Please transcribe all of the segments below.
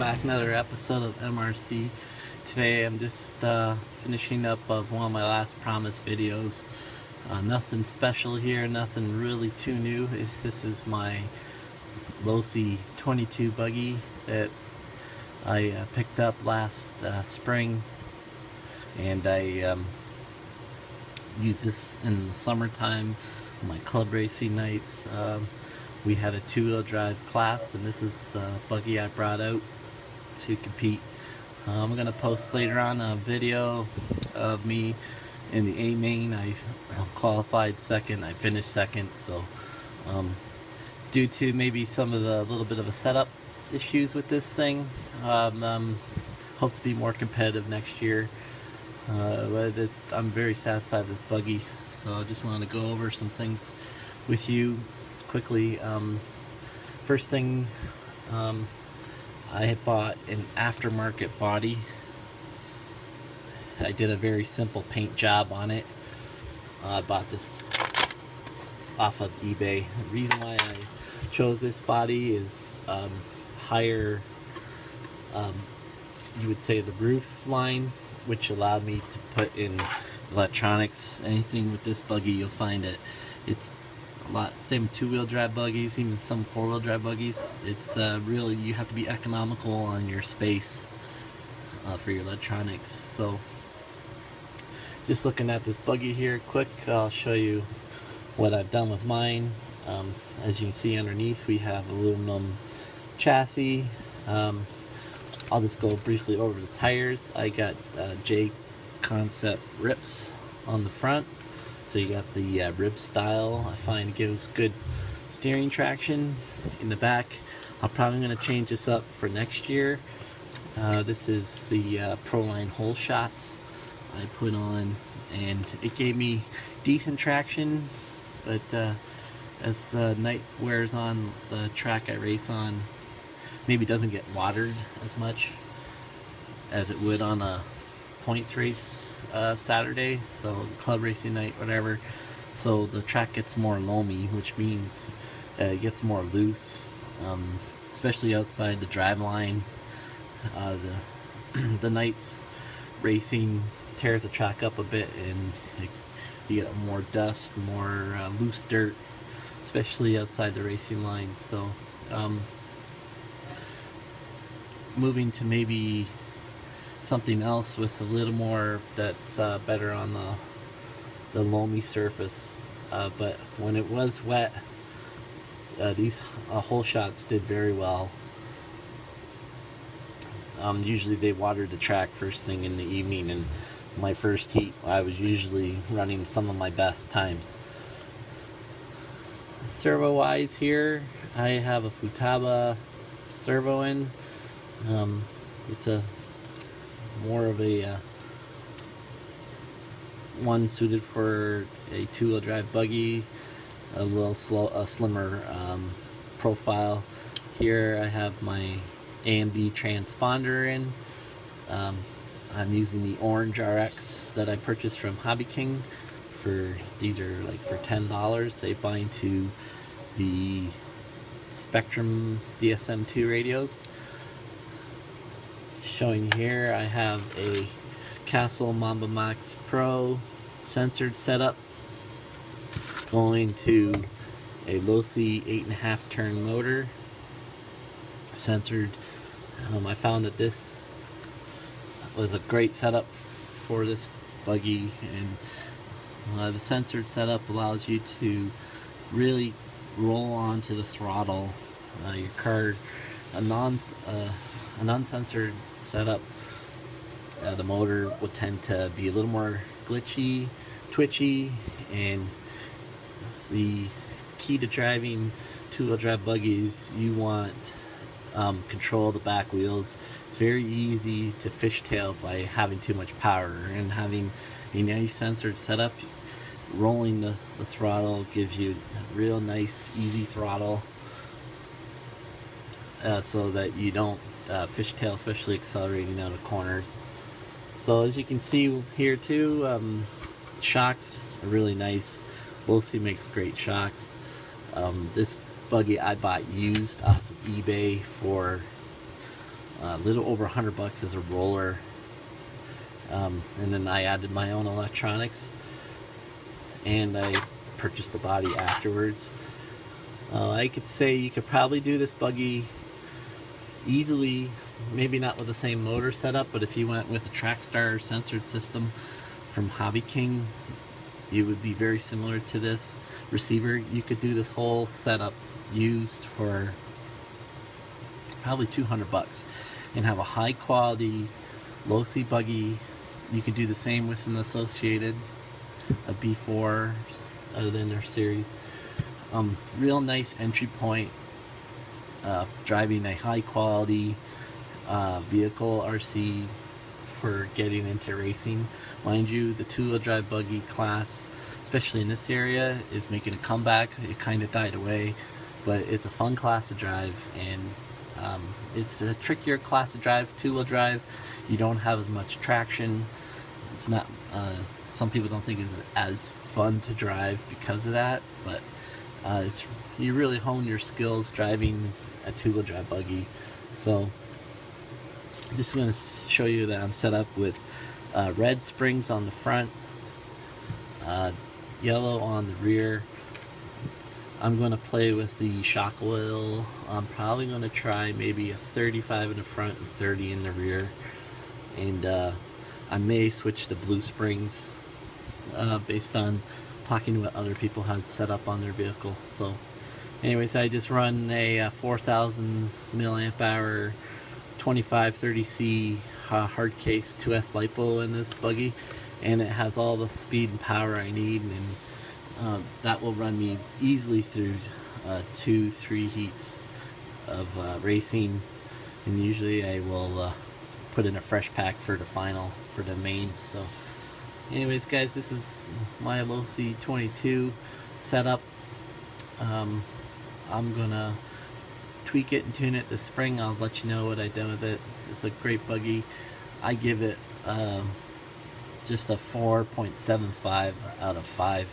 back, another episode of MRC. Today I'm just finishing up of one of my last promise videos. Nothing special here, nothing really too new. This is my Losi 22 buggy that I picked up last spring, and I use this in the summertime on my club racing nights. We had a two-wheel drive class, and this is the buggy I brought out to compete. I'm gonna post later on a video of me in the A main. I qualified second, I finished second, so due to maybe some of the little bit of a setup issues with this thing, hope to be more competitive next year. But I'm very satisfied with this buggy, so I just want to go over some things with you quickly. First thing, I had bought an aftermarket body. I did a very simple paint job on it. I bought this off of eBay. The reason why I chose this body is higher, you would say, the roof line, which allowed me to put in electronics. Anything with this buggy, you'll find it. It's a lot same with two-wheel drive buggies, even some four-wheel drive buggies. It's really, you have to be economical on your space for your electronics. So just looking at this buggy here quick, I'll show you what I've done with mine. As you can see underneath, we have aluminum chassis. I'll just go briefly over the tires. I got J Concept rips on the front, so you got the rib style. I find gives good steering traction. In the back, I'm probably going to change this up for next year. This is the Proline hole shots I put on, and it gave me decent traction, but as the night wears on, the track I race on maybe doesn't get watered as much as it would on a points race Saturday, so club racing night, whatever. So the track gets more loamy, which means it gets more loose, especially outside the drive line. The night's racing tears the track up a bit, and you get more dust, more loose dirt, especially outside the racing lines. So moving to maybe something else with a little more that's better on the loamy surface, but when it was wet, these hole shots did very well. Usually they watered the track first thing in the evening, and my first heat I was usually running some of my best times. Servo wise here, I have a Futaba servo in. It's a more of a one suited for a two-wheel drive buggy, a little slimmer profile. Here I have my A&B transponder in. I'm using the orange RX that I purchased from Hobby King. These are like for $10. They bind to the Spectrum DSM2 radios. Showing here, I have a Castle Mamba Max Pro censored setup going to a Losi 8.5 turn motor, censored. I found that this was a great setup for this buggy, and the censored setup allows you to really roll onto the throttle. Your car, a non-censored setup, the motor would tend to be a little more glitchy, twitchy, and the key to driving two-wheel drive buggies, you want control of the back wheels. It's very easy to fishtail by having too much power, and having a nice censored setup, rolling the throttle gives you a real nice easy throttle, so that you don't fishtail, especially accelerating out of corners. So as you can see here too, shocks are really nice. Losi makes great shocks. This buggy I bought used off of eBay for a little over $100 as a roller, and then I added my own electronics, and I purchased the body afterwards. I could say you could probably do this buggy easily, maybe not with the same motor setup, but if you went with a Trackstar censored system from Hobby King, it would be very similar to this receiver. You could do this whole setup used for probably $200 and have a high quality Losi buggy. You could do the same with an associated, a B4 other than their series. Real nice entry point, driving a high quality vehicle RC for getting into racing. Mind you, the two-wheel drive buggy class, especially in this area, is making a comeback. It kind of died away, but it's a fun class to drive, and it's a trickier class to drive. Two-wheel drive, you don't have as much traction. It's not, some people don't think it's as fun to drive because of that, but you really hone your skills driving a two-wheel drive buggy. So I'm just going to show you that I'm set up with red springs on the front, yellow on the rear. I'm going to play with the shock oil. I'm probably going to try maybe a 35 in the front and 30 in the rear, and I may switch to blue springs based on talking to what other people have set up on their vehicle. So anyways, I just run a 4,000 milliamp hour 2530C hard case 2S LiPo in this buggy, and it has all the speed and power I need, and that will run me easily through 2-3 heats of racing. And usually I will put in a fresh pack for the final, for the mains. So anyways guys, this is my Losi 22 setup. I'm gonna tweak it and tune it this spring. I'll let you know what I done with it. It's a great buggy. I give it just a 4.75 out of 5.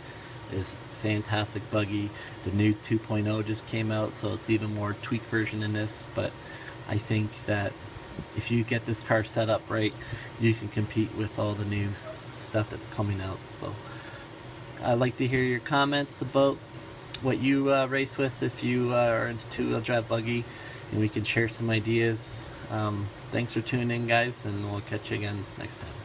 It's fantastic buggy. The new 2.0 just came out, so it's even more tweaked version in this, but I think that if you get this car set up right, you can compete with all the new stuff that's coming out. So I'd like to hear your comments about what you race with if you are into two-wheel drive buggy, and we can share some ideas. Thanks for tuning in, guys, and we'll catch you again next time.